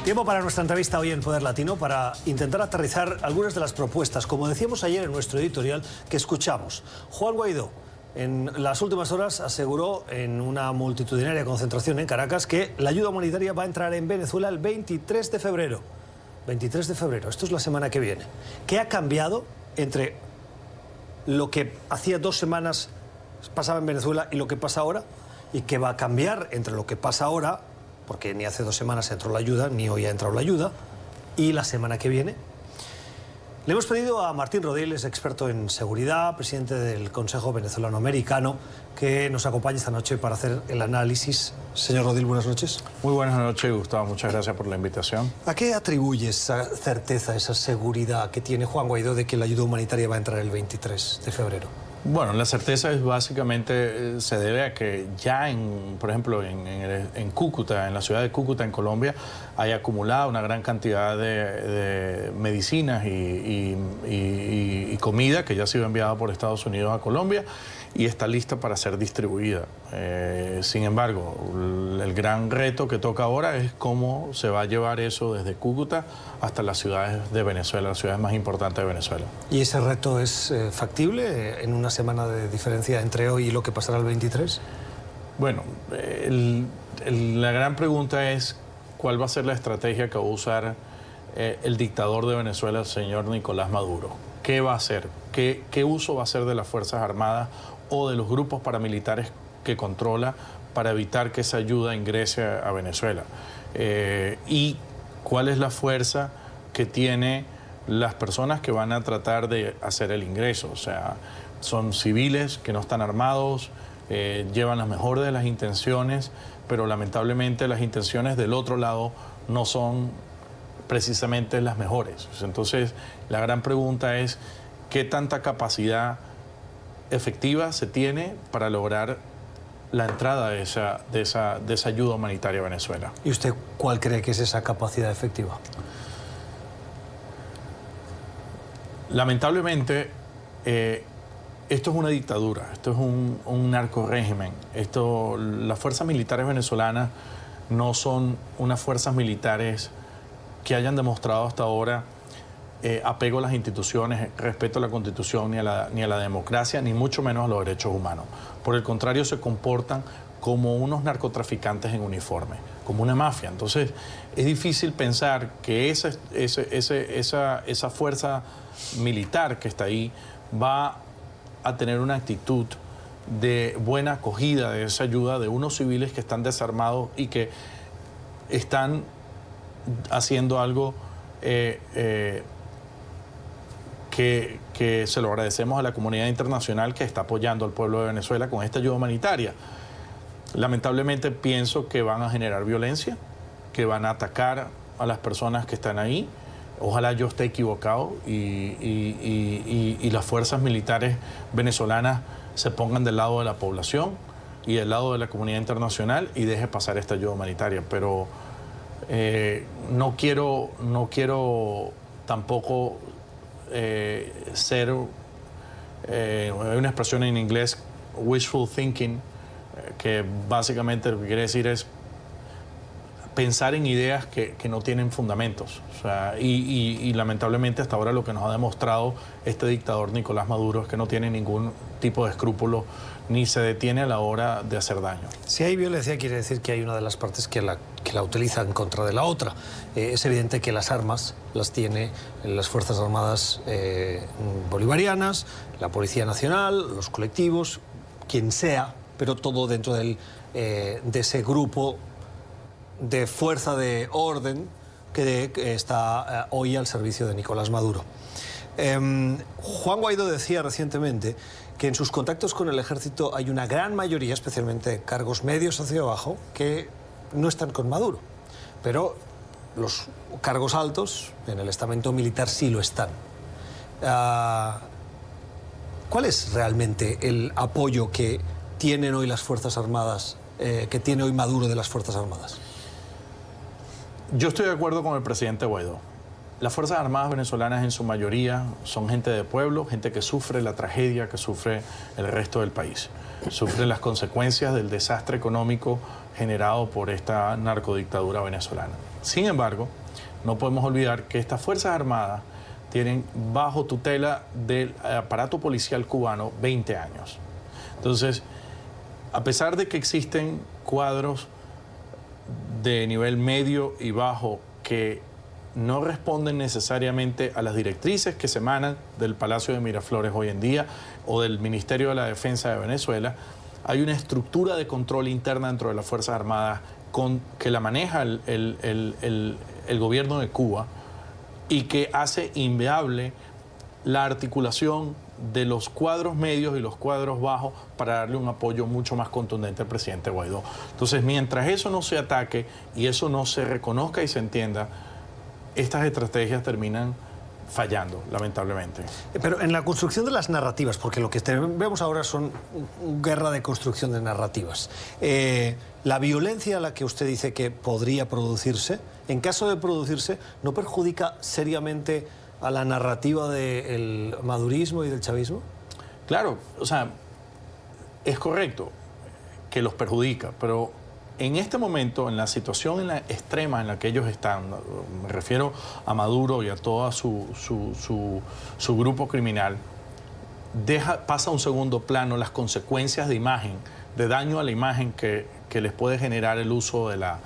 Tiempo para nuestra entrevista hoy en Poder Latino para intentar aterrizar algunas de las propuestas, como decíamos ayer en nuestro editorial, que escuchamos. Juan Guaidó, en las últimas horas, aseguró en una multitudinaria concentración en Caracas que la ayuda humanitaria va a entrar en Venezuela el 23 de febrero. 23 de febrero, esto es la semana que viene. ¿Qué ha cambiado entre lo que hacía 2 semanas pasaba en Venezuela y lo que pasa ahora? ¿Y qué va a cambiar entre lo que pasa ahora, porque ni hace 2 semanas entró la ayuda, ni hoy ha entrado la ayuda, y la semana que viene? Le hemos pedido a Martín Rodil, es experto en seguridad, presidente del Consejo Venezolano-Americano, que nos acompañe esta noche para hacer el análisis. Señor Rodil, buenas noches. Muy buenas noches, Gustavo. Muchas gracias por la invitación. ¿A qué atribuye esa certeza, esa seguridad que tiene Juan Guaidó de que la ayuda humanitaria va a entrar el 23 de febrero? Bueno, la certeza es básicamente se debe a que ya, por ejemplo, en Cúcuta, en la ciudad de Cúcuta, en Colombia, hay acumulada una gran cantidad de medicinas y comida que ya ha sido enviada por Estados Unidos a Colombia y está lista para ser distribuida. Sin embargo, el gran reto que toca ahora es cómo se va a llevar eso desde Cúcuta hasta las ciudades de Venezuela, las ciudades más importantes de Venezuela. ¿Y ese reto es factible en una semana de diferencia entre hoy y lo que pasará el 23? Bueno, la gran pregunta es cuál va a ser la estrategia que va a usar el dictador de Venezuela, el señor Nicolás Maduro. ¿Qué va a hacer? ¿Qué uso va a hacer de las Fuerzas Armadas o de los grupos paramilitares que controla para evitar que esa ayuda ingrese a Venezuela? Y cuál es la fuerza que tiene las personas que van a tratar de hacer el ingreso. O sea, son civiles que no están armados, llevan las mejores de las intenciones, pero lamentablemente las intenciones del otro lado no son precisamente las mejores. Entonces, la gran pregunta es ¿qué tanta capacidad efectiva se tiene para lograr la entrada de esa ayuda humanitaria a Venezuela? ¿Y usted cuál cree que es esa capacidad efectiva? Lamentablemente, esto es una dictadura, esto es un narcorrégimen. Las fuerzas militares venezolanas no son unas fuerzas militares que hayan demostrado hasta ahora apego a las instituciones, respeto a la Constitución, ni a la democracia, ni mucho menos a los derechos humanos. Por el contrario, se comportan como unos narcotraficantes en uniforme, como una mafia. Entonces, es difícil pensar que esa fuerza militar que está ahí va a tener una actitud de buena acogida de esa ayuda de unos civiles que están desarmados y que están haciendo algo que se lo agradecemos a la comunidad internacional que está apoyando al pueblo de Venezuela con esta ayuda humanitaria. Lamentablemente pienso que van a generar violencia, que van a atacar a las personas que están ahí. Ojalá yo esté equivocado y las fuerzas militares venezolanas se pongan del lado de la población y del lado de la comunidad internacional y deje pasar esta ayuda humanitaria. Pero no quiero tampoco ser, hay una expresión en inglés, wishful thinking, que básicamente lo que quiere decir es pensar en ideas que no tienen fundamentos. O sea, y lamentablemente hasta ahora lo que nos ha demostrado este dictador Nicolás Maduro es que no tiene ningún tipo de escrúpulo ni se detiene a la hora de hacer daño. Si hay violencia, quiere decir que hay una de las partes que la utiliza en contra de la otra. Es evidente que las armas las tiene las Fuerzas Armadas bolivarianas, la Policía Nacional, los colectivos, quien sea, pero todo dentro de ese grupo de fuerza de orden que está hoy al servicio de Nicolás Maduro. Juan Guaidó decía recientemente que en sus contactos con el ejército hay una gran mayoría, especialmente cargos medios hacia abajo, que no están con Maduro. Pero los cargos altos en el estamento militar sí lo están. ¿Cuál es realmente el apoyo que tienen hoy las Fuerzas Armadas, que tiene hoy Maduro de las Fuerzas Armadas? Yo estoy de acuerdo con el presidente Guaidó. Las Fuerzas Armadas venezolanas en su mayoría son gente de pueblo, gente que sufre la tragedia que sufre el resto del país. Sufre las consecuencias del desastre económico generado por esta narcodictadura venezolana. Sin embargo, no podemos olvidar que estas Fuerzas Armadas tienen bajo tutela del aparato policial cubano 20 años. Entonces, a pesar de que existen cuadros de nivel medio y bajo que no responden necesariamente a las directrices que se emanan del Palacio de Miraflores hoy en día o del Ministerio de la Defensa de Venezuela, hay una estructura de control interna dentro de las Fuerzas Armadas que la maneja el gobierno de Cuba y que hace inviable la articulación de los cuadros medios y los cuadros bajos para darle un apoyo mucho más contundente al presidente Guaidó. Entonces, mientras eso no se ataque y eso no se reconozca y se entienda, estas estrategias terminan fallando, lamentablemente. Pero en la construcción de las narrativas, porque lo que vemos ahora son guerra de construcción de narrativas, la violencia a la que usted dice que podría producirse, en caso de producirse, ¿no perjudica seriamente a la narrativa del madurismo y del chavismo? Claro, o sea, es correcto que los perjudica, pero en este momento, en la situación extrema en la que ellos están, me refiero a Maduro y a todo su grupo criminal, pasa a un segundo plano las consecuencias de imagen, de daño a la imagen que les puede generar el uso de la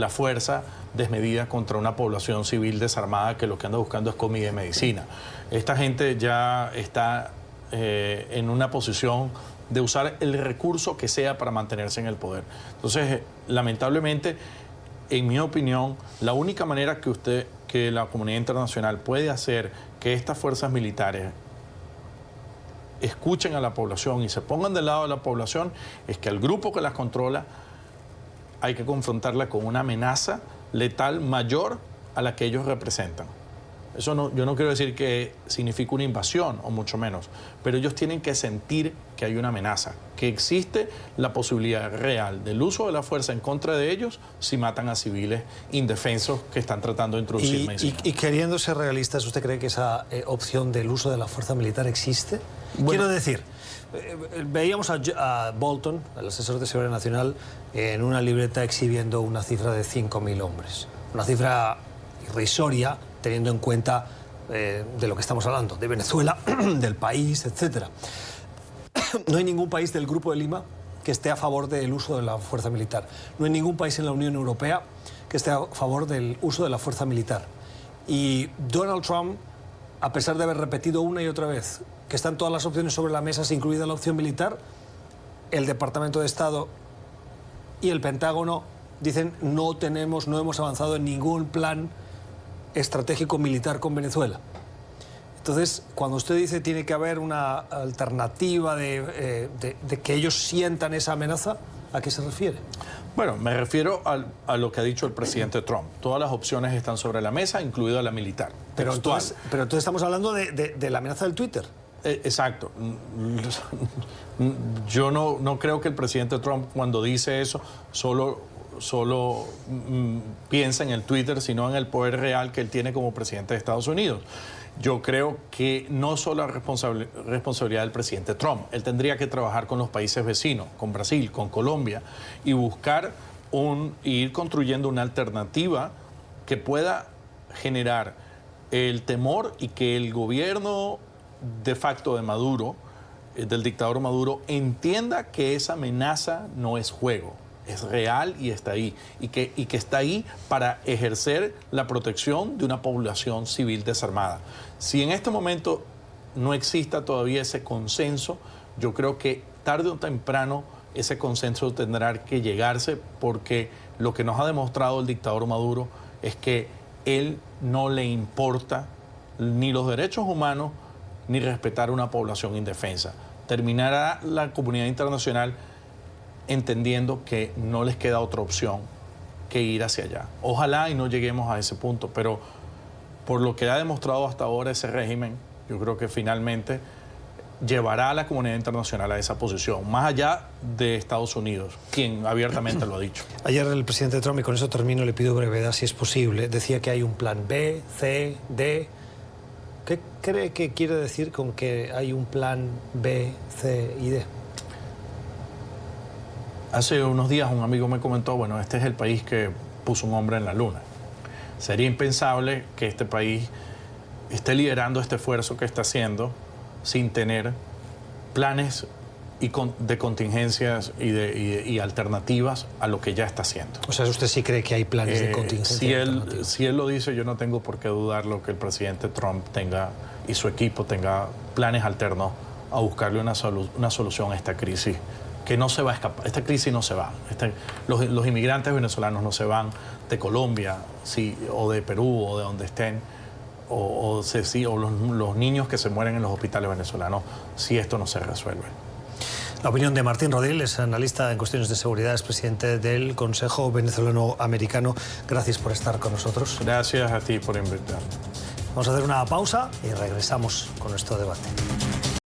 fuerza desmedida contra una población civil desarmada que lo que anda buscando es comida y medicina. Esta gente ya está en una posición de usar el recurso que sea para mantenerse en el poder. Entonces, lamentablemente, en mi opinión, la única manera que la comunidad internacional puede hacer que estas fuerzas militares escuchen a la población y se pongan del lado de la población es que al grupo que las controla hay que confrontarla con una amenaza letal mayor a la que ellos representan. Eso no, yo no quiero decir que signifique una invasión, o mucho menos, pero ellos tienen que sentir que hay una amenaza, que existe la posibilidad real del uso de la fuerza en contra de ellos si matan a civiles indefensos que están tratando de introducir medicina. Y queriendo ser realistas, ¿usted cree que esa opción del uso de la fuerza militar existe? Bueno, quiero decir, veíamos a Bolton, el asesor de seguridad nacional, en una libreta exhibiendo una cifra de 5.000 hombres. Una cifra irrisoria, teniendo en cuenta de lo que estamos hablando, de Venezuela, del país, etc. No hay ningún país del Grupo de Lima que esté a favor del uso de la fuerza militar. No hay ningún país en la Unión Europea que esté a favor del uso de la fuerza militar. Y Donald Trump, a pesar de haber repetido una y otra vez que están todas las opciones sobre la mesa, incluida la opción militar, el Departamento de Estado y el Pentágono dicen no hemos avanzado en ningún plan estratégico militar con Venezuela. Entonces, cuando usted dice tiene que haber una alternativa de que ellos sientan esa amenaza, ¿a qué se refiere? Bueno, me refiero a lo que ha dicho el presidente Trump. Todas las opciones están sobre la mesa, incluida la militar. Pero entonces estamos hablando de la amenaza del Twitter. Exacto. Yo no creo que el presidente Trump, cuando dice eso, solo piensa en el Twitter, sino en el poder real que él tiene como presidente de Estados Unidos. Yo creo que no solo es responsabilidad del presidente Trump, él tendría que trabajar con los países vecinos, con Brasil, con Colombia, y buscar ir construyendo una alternativa que pueda generar el temor y que el gobierno de facto de Maduro, del dictador Maduro, entienda que esa amenaza no es juego. Es real y está ahí, y que está ahí para ejercer la protección de una población civil desarmada. Si en este momento no exista todavía ese consenso, yo creo que tarde o temprano ese consenso tendrá que llegarse, porque lo que nos ha demostrado el dictador Maduro es que él no le importa ni los derechos humanos ni respetar una población indefensa. Terminará la comunidad internacional entendiendo que no les queda otra opción que ir hacia allá. Ojalá y no lleguemos a ese punto, pero por lo que ha demostrado hasta ahora ese régimen, yo creo que finalmente llevará a la comunidad internacional a esa posición, más allá de Estados Unidos, quien abiertamente lo ha dicho. Ayer el presidente Trump, y con eso termino, le pido brevedad si es posible, decía que hay un plan B, C, D. ¿Qué cree que quiere decir con que hay un plan B, C y D? Hace unos días un amigo me comentó, bueno, este es el país que puso un hombre en la luna. Sería impensable que este país esté liderando este esfuerzo que está haciendo sin tener planes de contingencias y alternativas a lo que ya está haciendo. O sea, ¿usted sí cree que hay planes de contingencia? Si él lo dice, yo no tengo por qué dudarlo que el presidente Trump tenga y su equipo tenga planes alternos a buscarle una solución a esta crisis, que no se va a escapar. Esta crisis no se va. Los inmigrantes venezolanos no se van de Colombia, o de Perú, o de donde estén, o los niños que se mueren en los hospitales venezolanos, si esto no se resuelve. La opinión de Martín Rodil, es analista en cuestiones de seguridad, es presidente del Consejo Venezolano-Americano. Gracias por estar con nosotros. Gracias a ti por invitarme. Vamos a hacer una pausa y regresamos con nuestro debate.